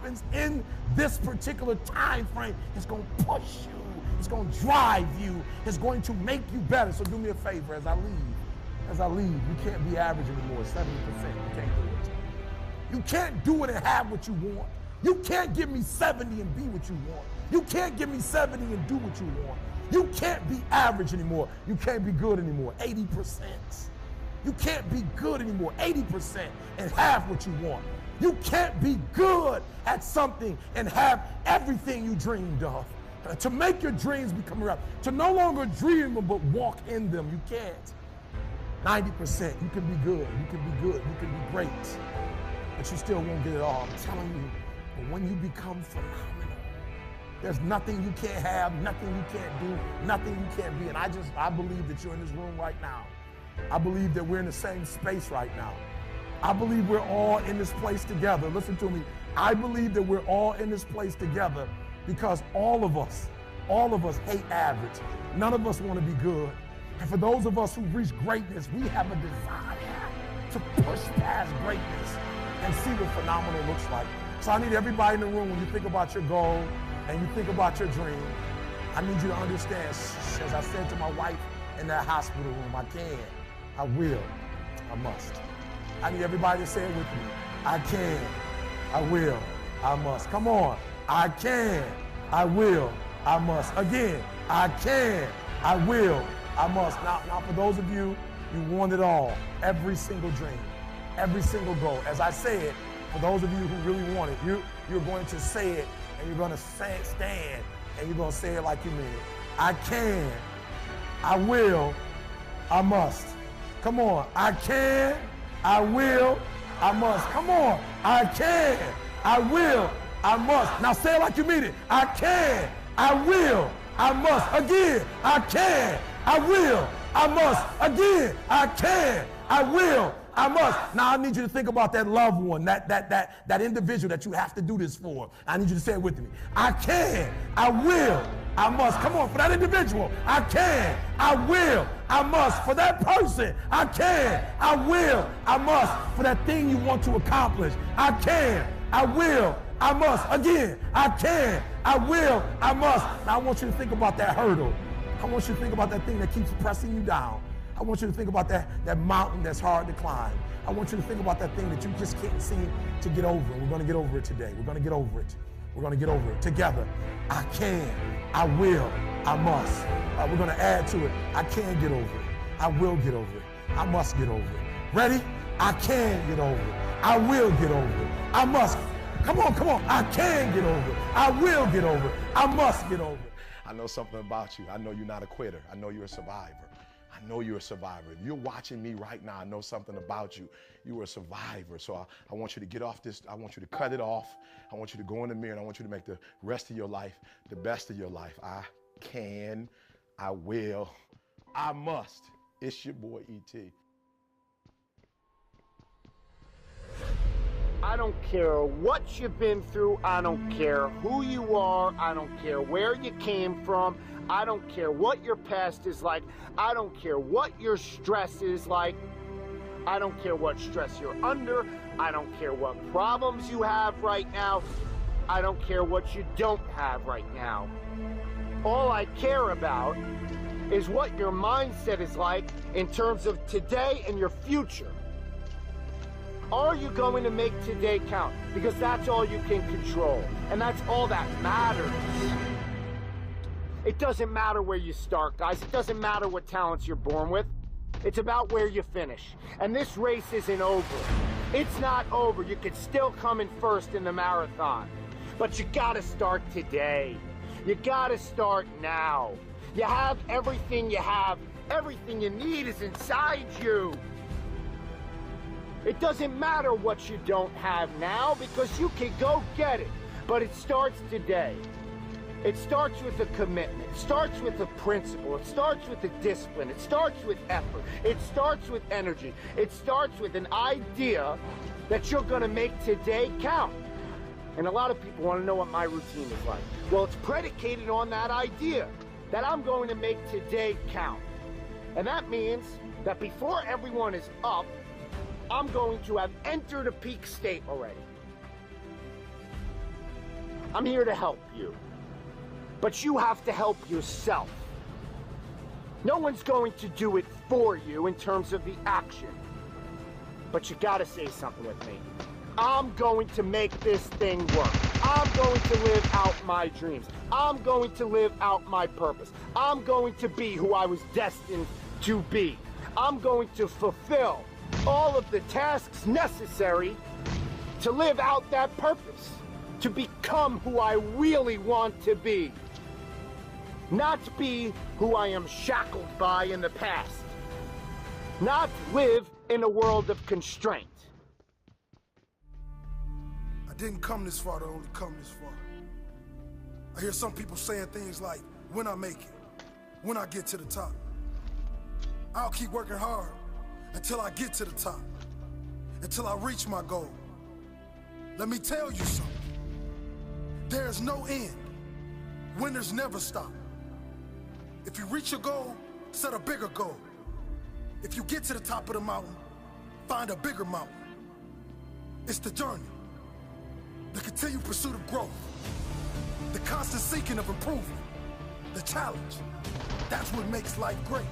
happens in this particular time frame is going to push you. It's going to drive you. It's going to make you better. So do me a favor as I leave. You can't be average anymore. 70%. You can't do it. You can't do it and have what you want. You can't give me 70 and be what you want. You can't give me 70 and do what you want. You can't be average anymore. You can't be good anymore. 80%. You can't be good anymore. 80% and have what you want. You can't be good at something and have everything you dreamed of. To make your dreams become real. To no longer dream them but walk in them. You can't. 90%. You can be good. You can be good. You can be great. But you still won't get it all. I'm telling you. But when you become phenomenal, there's nothing you can't have, nothing you can't do, nothing you can't be. And I believe that you're in this room right now. I believe that we're in the same space right now. I believe we're all in this place together. Listen to me. I believe that we're all in this place together because all of us hate average. None of us want to be good. And for those of us who reach greatness, we have a desire to push past greatness and see what phenomenal looks like. So I need everybody in the room, when you think about your goal and you think about your dream, I need you to understand, as I said to my wife in that hospital room, I can, I will, I must. I need everybody to say it with me. I can, I will, I must. Come on. I can, I will, I must. Again, I can, I will, I must. Now for those of you, you want it all. Every single dream, every single goal. As I said, for those of you who really want it, you're going to say it, and you're going to stand, and you're going to say it like you mean it. I can, I will, I must. Come on. I can, I will, I must. Come on. I can, I will, I must. Now say it like you mean it. I can, I will, I must. Again, I can, I will, I must. Again, I can, I will, I must. Now I need you to think about that loved one, that individual that you have to do this for. I need you to say it with me. I can, I will, I must. Come on, for that individual. I can, I will, I must. For that person, I can, I will, I must. For that thing you want to accomplish, I can, I will, I must. Again, I can, I will, I must. Now I want you to think about that hurdle. I want you to think about that thing that keeps pressing you down. I want you to think about that mountain that's hard to climb. I want you to think about that thing that you just can't seem to get over. We're going to get over it today. We're going to get over it. We're going to get over it together. I can, I will, I must. We're going to add to it. I can get over it. I will get over it. I must get over it. Ready? I can get over it. I will get over it. I must. Come on, come on. I can get over it. I will get over it. I must get over it. I know something about you. I know you're not a quitter. I know you're a survivor. I know you're a survivor. If you're watching me right now, I know something about you. You are a survivor. So I want you to get off this. I want you to cut it off. I want you to go in the mirror and I want you to make the rest of your life the best of your life. I can, I will, I must. It's your boy E.T. I don't care what you've been through. I don't care who you are. I don't care where you came from. I don't care what your past is like. I don't care what your stress is like. I don't care what stress you're under. I don't care what problems you have right now. I don't care what you don't have right now. All I care about is what your mindset is like in terms of today and your future. Are you going to make today count? Because that's all you can control. And that's all that matters. It doesn't matter where you start, guys. It doesn't matter what talents you're born with. It's about where you finish. And this race isn't over. It's not over. You could still come in first in the marathon. But you gotta start today. You gotta start now. You have everything you have. Everything you need is inside you. It doesn't matter what you don't have now because you can go get it. But it starts today. It starts with a commitment. It starts with a principle. It starts with a discipline. It starts with effort. It starts with energy. It starts with an idea that you're going to make today count. And a lot of people want to know what my routine is like. Well, it's predicated on that idea that I'm going to make today count. And that means that before everyone is up, I'm going to have entered a peak state already. I'm here to help you. But you have to help yourself. No one's going to do it for you in terms of the action. But you gotta say something with me. I'm going to make this thing work. I'm going to live out my dreams. I'm going to live out my purpose. I'm going to be who I was destined to be. I'm going to fulfill all of the tasks necessary to live out that purpose, to become who I really want to be. Not be who I am shackled by in the past. Not live in a world of constraint. I didn't come this far to only come this far. I hear some people saying things like, when I make it, when I get to the top. I'll keep working hard until I get to the top, until I reach my goal. Let me tell you something. There's no end. Winners never stop. If you reach your goal, set a bigger goal. If you get to the top of the mountain, find a bigger mountain. It's the journey, the continued pursuit of growth, the constant seeking of improvement, the challenge. That's what makes life great.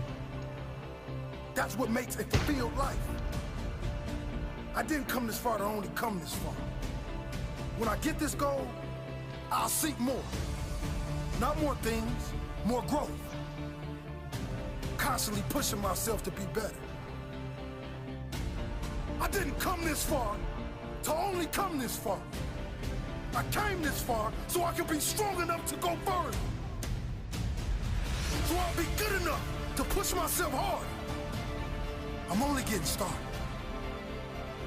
That's what makes a fulfilled life. I didn't come this far to only come this far. When I get this goal, I'll seek more. Not more things, more growth. Constantly pushing myself to be better. I didn't come this far to only come this far. I came this far so I can be strong enough to go further. So I'll be good enough to push myself hard. I'm only getting started.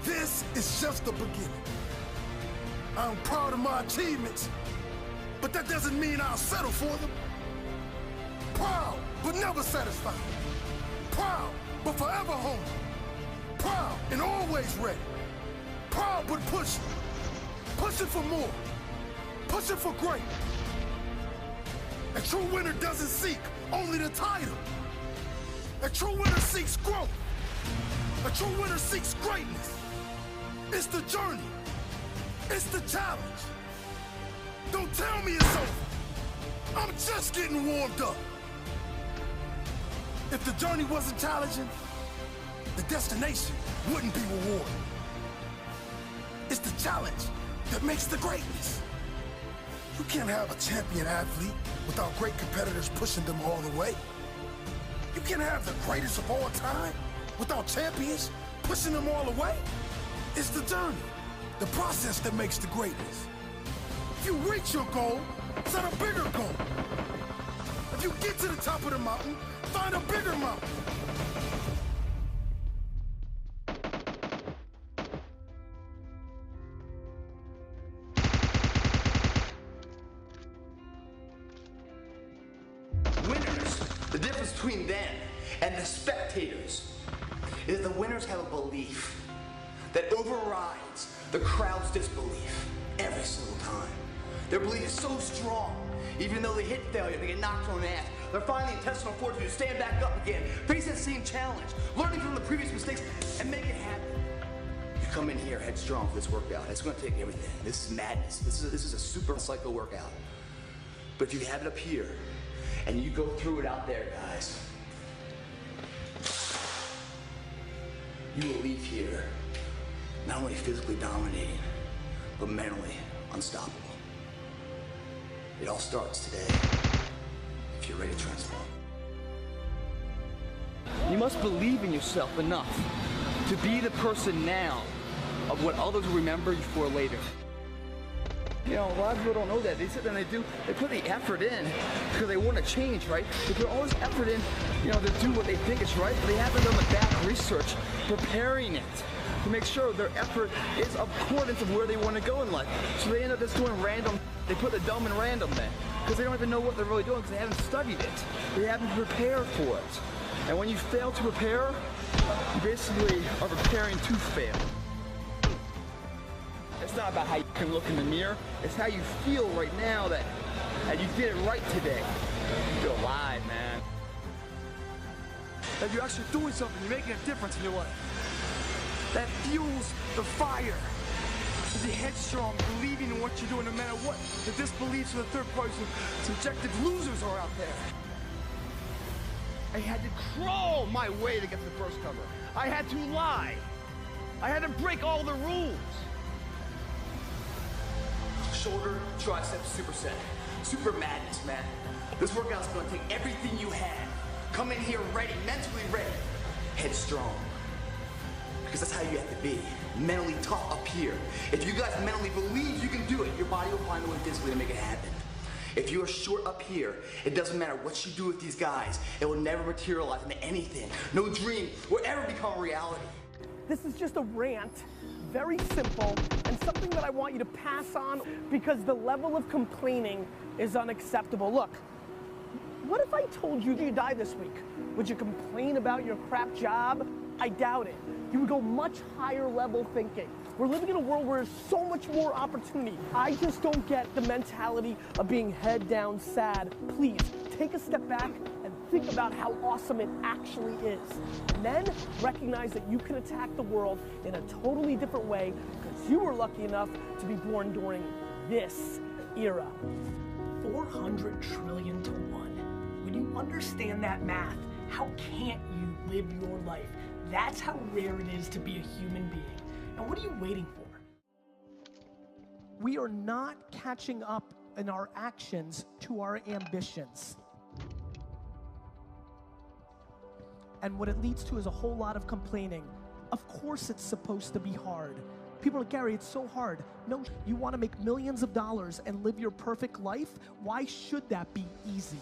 This is just the beginning. I'm proud of my achievements, but that doesn't mean I'll settle for them. Proud, but never satisfied. Proud, but forever hungry. Proud and always ready. Proud, but pushing. Pushing for more. Pushing for great. A true winner doesn't seek only the title. A true winner seeks growth. A true winner seeks greatness. It's the journey. It's the challenge. Don't tell me it's over. I'm just getting warmed up. If the journey wasn't challenging, the destination wouldn't be rewarding. It's the challenge that makes the greatness. You can't have a champion athlete without great competitors pushing them all the way. You can't have the greatest of all time without champions pushing them all the way. It's the journey, the process that makes the greatness. If you reach your goal, set a bigger goal. If you get to the top of the mountain, find a bigger mountain. Winners, the difference between them and the spectators is that the winners have a belief that overrides the crowd's disbelief every single time. Their belief is so strong, even though they hit failure, they get knocked on the ass, they're finding the intestinal fortitude to stand back up again, face that same challenge, learning from the previous mistakes, and make it happen. You come in here headstrong for this workout. It's going to take everything. This is madness. This is a super psycho workout. But if you have it up here, and you go through it out there, guys, you will leave here not only physically dominating, but mentally unstoppable. It all starts today, if you're ready to transform. You must believe in yourself enough to be the person now of what others will remember you for later. You know, a lot of people don't know that. They sit there and they put the effort in because they want to change, right? They put all this effort in, you know, to do what they think is right, but they haven't done the back research preparing it to make sure their effort is accordance of where they want to go in life. So they end up just doing random, they put the dumb in random then, because they don't even know what they're really doing because they haven't studied it. They haven't prepared for it. And when you fail to prepare, you basically are preparing to fail. It's not about how you can look in the mirror, it's how you feel right now that you did it right today. You feel alive, man. That you're actually doing something, you're making a difference in your life. That fuels the fire. Is he headstrong, believing in what you're doing no matter what the disbeliefs of the third parties of subjective losers are out there? I had to crawl my way to get to the first cover. I had to lie. I had to break all the rules. Shoulder, tricep, superset. Super madness, man. This workout's gonna take everything you had. Come in here ready, mentally ready. Headstrong. Because that's how you have to be. Mentally tough up here. If you guys mentally believe you can do it, your body will find a way physically to make it happen. If you are short up here, it doesn't matter what you do with these guys. It will never materialize into anything. No dream will ever become a reality. This is just a rant, very simple, and something that I want you to pass on because the level of complaining is unacceptable. Look, what if I told you you die this week? Would you complain about your crap job? I doubt it. You would go much higher level thinking. We're living in a world where there's so much more opportunity. I just don't get the mentality of being head down sad. Please, take a step back and think about how awesome it actually is. And then recognize that you can attack the world in a totally different way because you were lucky enough to be born during this era. 400 trillion to 1. When you understand that math, how can't you live your life? That's how rare it is to be a human being. And what are you waiting for? We are not catching up in our actions to our ambitions. And what it leads to is a whole lot of complaining. Of course it's supposed to be hard. People are like, Gary, it's so hard. No, you want to make millions of dollars and live your perfect life? Why should that be easy?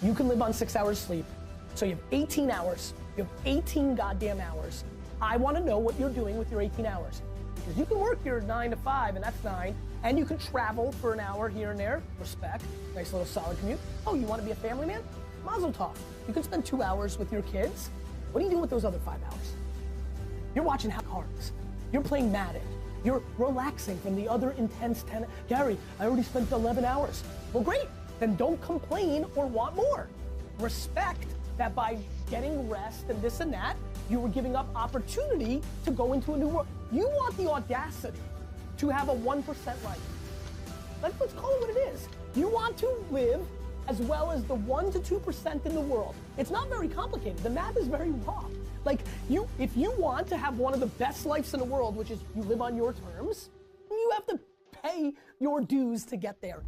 You can live on 6 hours sleep. So you have 18 hours. You have 18 goddamn hours. I want to know what you're doing with your 18 hours. Because you can work your 9 to 5, and that's 9, and you can travel for an hour here and there. Respect. Nice little solid commute. Oh, you want to be a family man? Mazel tov. You can spend 2 hours with your kids. What are you doing with those other 5 hours? You're watching House Cards. You're playing Madden. You're relaxing from the other intense 10. Gary, I already spent 11 hours. Well, great. Then don't complain or want more. Respect that by getting rest and this and that, you were giving up opportunity to go into a new world. You want the audacity to have a 1% life. Let's call it what it is. You want to live as well as the 1 to 2% in the world. It's not very complicated. The math is very raw. Like, if you want to have one of the best lives in the world, which is you live on your terms, you have to pay your dues to get there.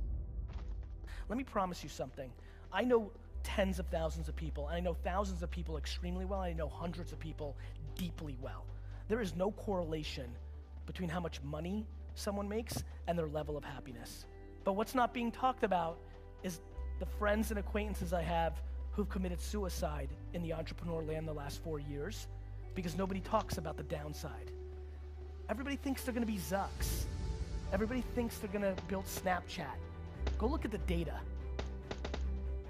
Let me promise you something. I know tens of thousands of people, and I know thousands of people extremely well, and I know hundreds of people deeply well. There is no correlation between how much money someone makes and their level of happiness. But what's not being talked about is the friends and acquaintances I have who've committed suicide in the entrepreneur land the last 4 years because nobody talks about the downside. Everybody thinks they're gonna be Zucks. Everybody thinks they're gonna build Snapchat. Go look at the data.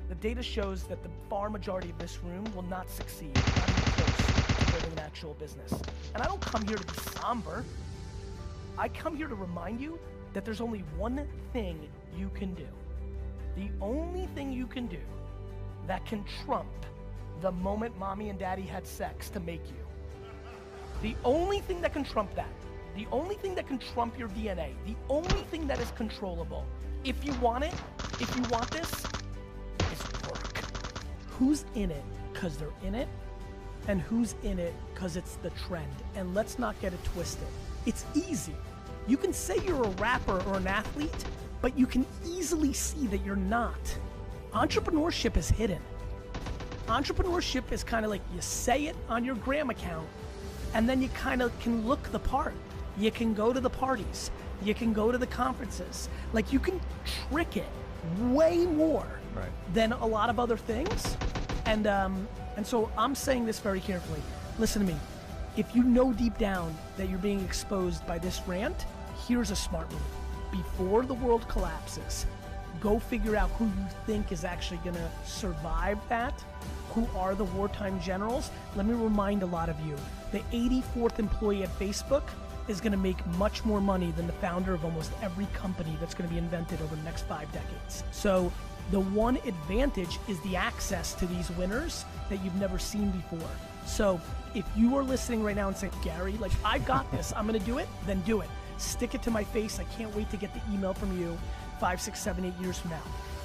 The data shows that the far majority of this room will not succeed, not even close to building an actual business. And I don't come here to be somber. I come here to remind you that there's only one thing you can do. The only thing you can do that can trump the moment mommy and daddy had sex to make you. The only thing that can trump that, the only thing that can trump your DNA, the only thing that is controllable, if you want it, if you want this, is work. Who's in it because they're in it, and who's in it because it's the trend? And let's not get it twisted. It's easy. You can say you're a rapper or an athlete, but you can easily see that you're not. Entrepreneurship is hidden. Entrepreneurship is kind of like you say it on your gram account, and then you kind of can look the part. You can go to the parties. You can go to the conferences. Like, you can trick it way more than a lot of other things. And so I'm saying this very carefully. Listen to me. If you know deep down that you're being exposed by this rant, here's a smart move. Before the world collapses, go figure out who you think is actually gonna survive that. Who are the wartime generals? Let me remind a lot of you, the 84th employee at Facebook is gonna make much more money than the founder of almost every company that's gonna be invented over the next 5 decades. So the one advantage is the access to these winners that you've never seen before. So if you are listening right now and saying, Gary, like, I've got this, I'm gonna do it, then do it. stick it to my face. I can't wait to get the email from you 5, 6, 7, 8 years from now.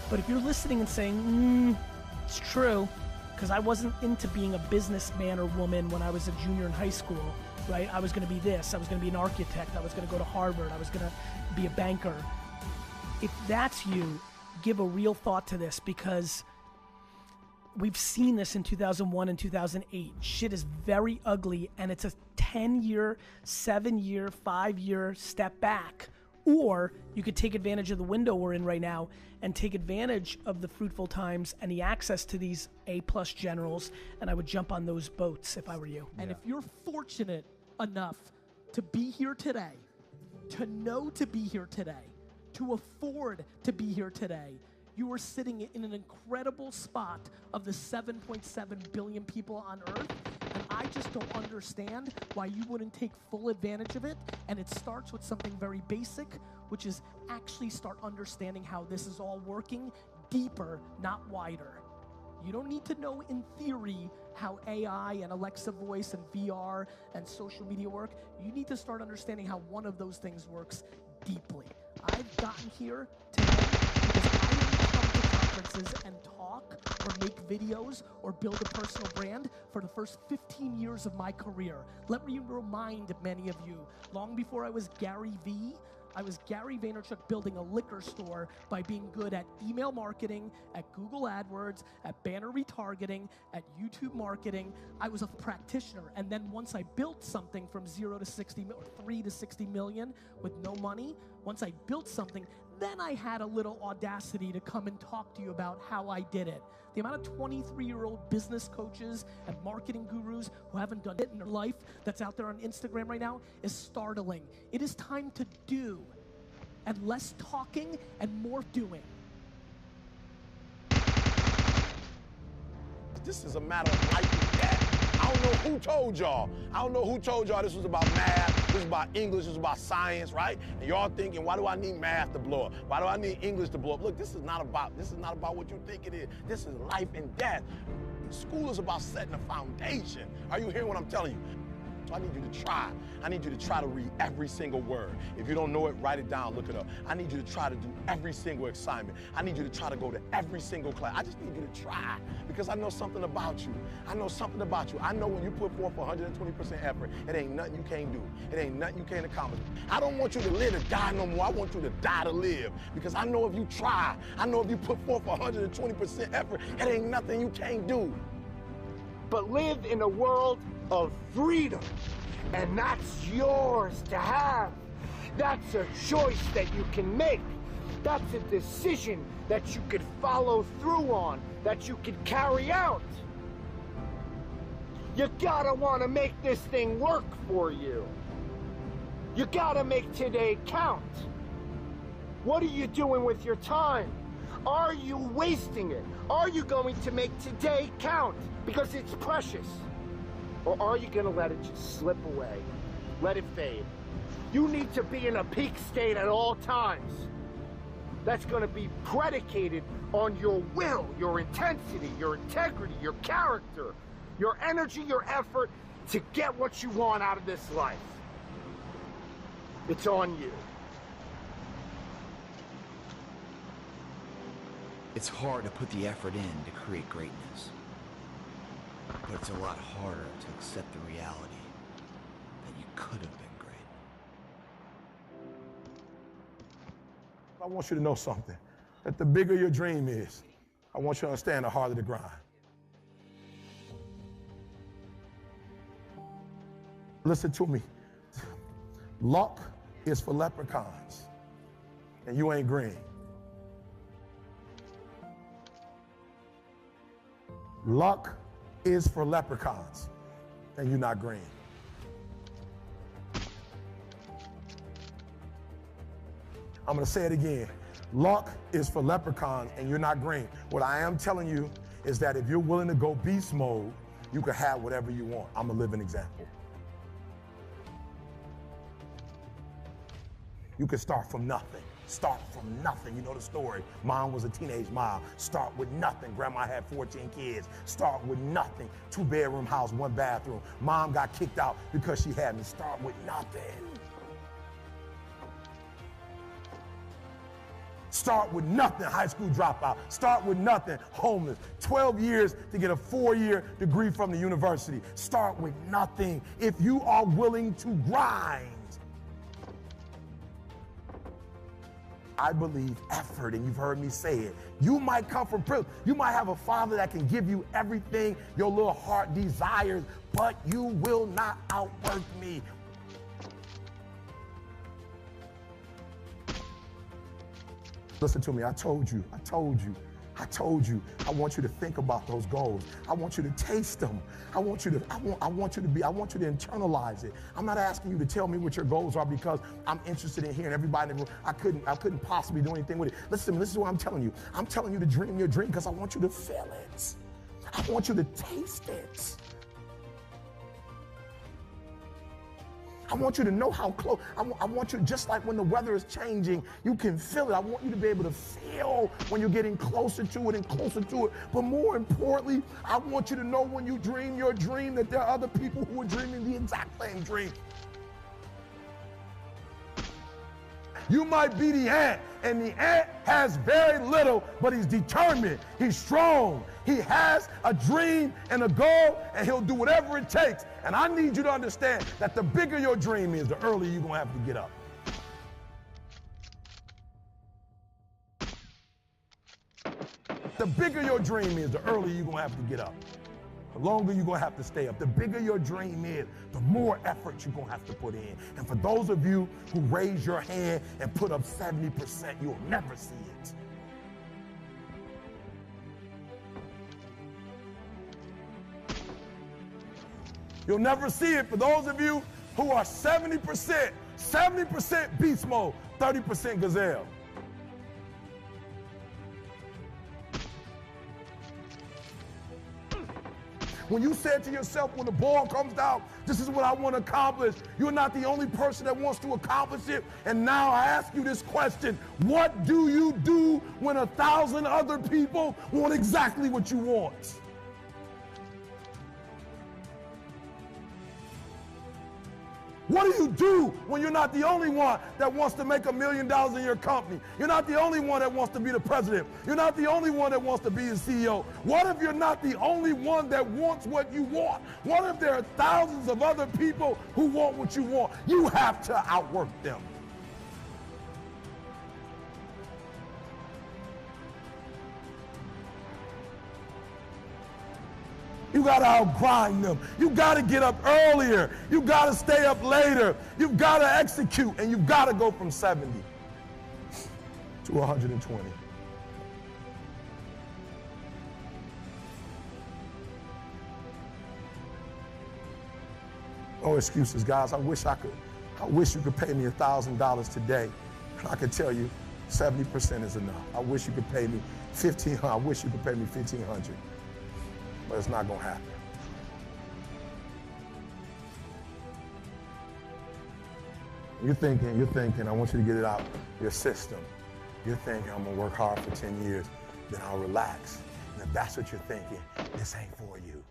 But if you're listening and saying, it's true, because I wasn't into being a businessman or woman when I was a junior in high school, right? I was going to be this. I was going to be an architect. I was going to go to Harvard. I was going to be a banker. If that's you, give a real thought to this, because we've seen this in 2001 and 2008. Shit is very ugly, and it's a 10-year, 7-year, 5-year step back. Or you could take advantage of the window we're in right now and take advantage of the fruitful times and the access to these A-plus generals, and I would jump on those boats if I were you. And if you're fortunate enough to be here today, to know to be here today, to afford to be here today, you are sitting in an incredible spot of the 7.7 billion people on Earth, and I just don't understand why you wouldn't take full advantage of it. And it starts with something very basic, which is actually start understanding how this is all working deeper, not wider. You don't need to know in theory how AI and Alexa voice and VR and social media work. You need to start understanding how one of those things works deeply. I've gotten here today because I didn't come to conferences and talk or make videos or build a personal brand for the first 15 years of my career. Let me remind many of you, long before I was Gary V, I was Gary Vaynerchuk building a liquor store by being good at email marketing, at Google AdWords, at banner retargeting, at YouTube marketing. I was a practitioner. And then once I built something from 0 to 60, or 3 to 60 million with no money, once I built something, then I had a little audacity to come and talk to you about how I did it. The amount of 23-year-old business coaches and marketing gurus who haven't done it in their life that's out there on Instagram right now is startling. It is time to do, and less talking and more doing. This is a matter of life and death. I don't know who told y'all. I don't know who told y'all this was about math, this is about English, this is about science, right? And y'all thinking, why do I need math to blow up? Why do I need English to blow up? Look, this is not about what you think it is. This is life and death. School is about setting a foundation. Are you hearing what I'm telling you? So I need you to try. I need you to try to read every single word. If you don't know it, write it down, look it up. I need you to try to do every single assignment. I need you to try to go to every single class. I just need you to try, because I know something about you. I know something about you. I know when you put forth 120% effort, it ain't nothing you can't do. It ain't nothing you can't accomplish. I don't want you to live to die no more. I want you to die to live, because I know if you try, I know if you put forth 120% effort, it ain't nothing you can't do. But live in a world of freedom, and that's yours to have. That's a choice that you can make. That's a decision that you could follow through on, that you could carry out. You gotta wanna make this thing work for you. You gotta make today count. What are you doing with your time? Are you wasting it? Are you going to make today count because it's precious? Or are you going to let it just slip away? Let it fade. You need to be in a peak state at all times. That's going to be predicated on your will, your intensity, your integrity, your character, your energy, your effort to get what you want out of this life. It's on you. It's hard to put the effort in to create greatness. But it's a lot harder to accept the reality that you could have been great. I want you to know something, that the bigger your dream is, I want you to understand the harder the grind. Listen to me. Luck is for leprechauns, and you ain't green. Luck is for leprechauns, and you're not green. I'm gonna say it again. Luck is for leprechauns, and you're not green. What I am telling you is that if you're willing to go beast mode, you can have whatever you want. I'm a living example. You can start from nothing. Start from nothing. You know the story. Mom was a teenage mom. Start with nothing. Grandma had 14 kids. Start with nothing. 2-bedroom house, 1 bathroom. Mom got kicked out because she had me. Start with nothing. Start with nothing, high school dropout. Start with nothing, homeless. 12 years to get a 4-year degree from the university. Start with nothing if you are willing to grind. I believe effort, and you've heard me say it. You might come from privilege. You might have a father that can give you everything your little heart desires, but you will not outwork me. Listen to me, I told you. I want you to think about those goals. I want you to taste them. I want you to internalize it. I'm not asking you to tell me what your goals are because I'm interested in hearing everybody in the room. I couldn't possibly do anything with it. Listen to me, this is what I'm telling you. I'm telling you to dream your dream because I want you to feel it. I want you to taste it. I want you to know how close. I want you, just like when the weather is changing, you can feel it. I want you to be able to feel when you're getting closer to it and closer to it. But more importantly, I want you to know when you dream your dream that there are other people who are dreaming the exact same dream. You might be the ant, and the ant has very little, but he's determined. He's strong. He has a dream and a goal, and he'll do whatever it takes. And I need you to understand that the bigger your dream is, the earlier you're going to have to get up. The bigger your dream is, the earlier you're going to have to get up. The longer you're going to have to stay up. The bigger your dream is, the more effort you're going to have to put in. And for those of you who raise your hand and put up 70%, you'll never see it. You'll never see it. For those of you who are 70% beast mode, 30% gazelle. When you said to yourself, when the ball comes down, this is what I want to accomplish, you're not the only person that wants to accomplish it. And now I ask you this question: what do you do when 1,000 other people want exactly what you want? What do you do when you're not the only one that wants to make $1 million in your company? You're not the only one that wants to be the president. You're not the only one that wants to be the CEO. What if you're not the only one that wants what you want? What if there are thousands of other people who want what you want? You have to outwork them. You got to outgrind them. You got to get up earlier. You got to stay up later. You've got to execute, and you've got to go from 70 to 120. No excuses, guys. I wish you could pay me $1,000 today, and I could tell you 70% is enough. I wish you could pay me $1,500. I wish you could pay me $1,500. But it's not going to happen. You're thinking, I want you to get it out your system. You're thinking, I'm going to work hard for 10 years, then I'll relax. And if that's what you're thinking, this ain't for you.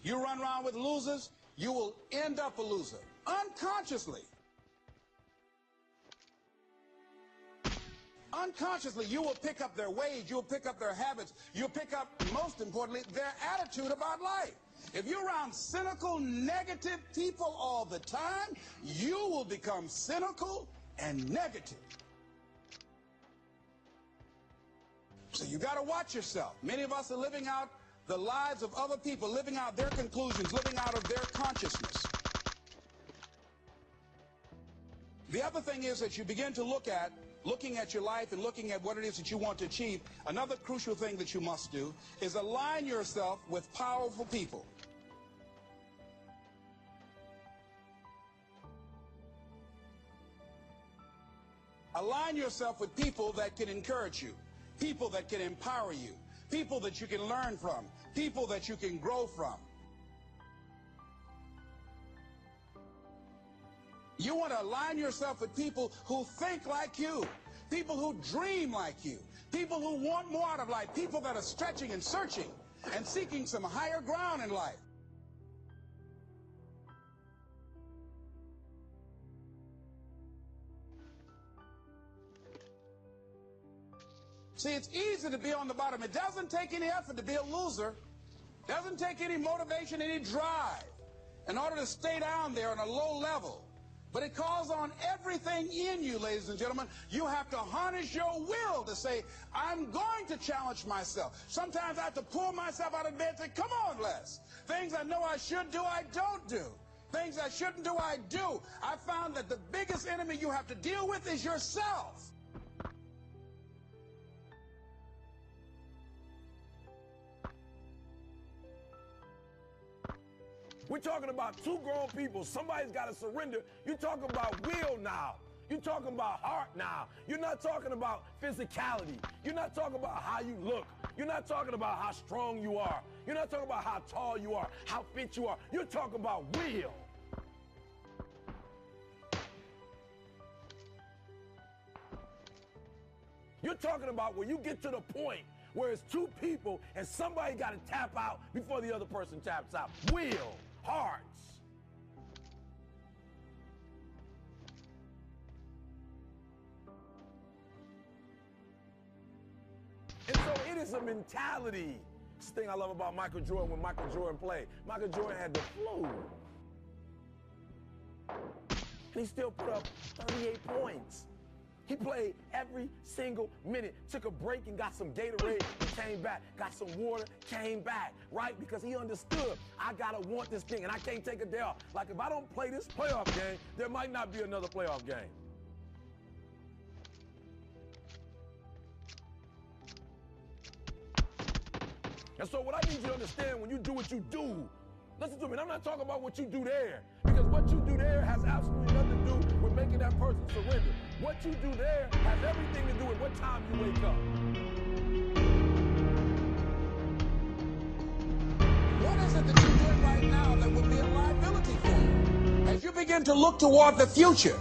You run around with losers, you will end up a loser, unconsciously. Unconsciously, you will pick up their ways, you'll pick up their habits, you'll pick up, most importantly, their attitude about life. If you're around cynical, negative people all the time, you will become cynical and negative. So you got to watch yourself. Many of us are living out the lives of other people, living out their conclusions, living out of their consciousness. The other thing is that you begin to looking at your life and looking at what it is that you want to achieve. Another crucial thing that you must do is align yourself with powerful people. Align yourself with people that can encourage you, people that can empower you, people that you can learn from, people that you can grow from. You want to align yourself with people who think like you, people who dream like you, people who want more out of life, people that are stretching and searching and seeking some higher ground in life. See, it's easy to be on the bottom. It doesn't take any effort to be a loser. It doesn't take any motivation, any drive in order to stay down there on a low level. But it calls on everything in you, ladies and gentlemen. You have to harness your will to say, I'm going to challenge myself. Sometimes I have to pull myself out of bed and say, come on, Les. Things I know I should do, I don't do. Things I shouldn't do, I do. I found that the biggest enemy you have to deal with is yourself. We're talking about two grown people. Somebody's got to surrender. You're talking about will now. You're talking about heart now. You're not talking about physicality. You're not talking about how you look. You're not talking about how strong you are. You're not talking about how tall you are, how fit you are. You're talking about will. You're talking about where you get to the point where it's two people and somebody got to tap out before the other person taps out. Will. Hearts. And so it is a mentality. This thing I love about Michael Jordan when Michael Jordan played. Michael Jordan had the flu. And he still put up 38 points. He played every single minute, took a break and got some Gatorade and came back, got some water, came back, right? Because he understood, I gotta want this thing and I can't take a day off. Like if I don't play this playoff game, there might not be another playoff game. And so what I need you to understand when you do what you do, listen to me, and I'm not talking about what you do there, because what you do there has absolutely nothing to do with making that person surrender. What you do there has everything to do with what time you wake up. What is it that you're doing right now that would be a liability for you? As you begin to look toward the future,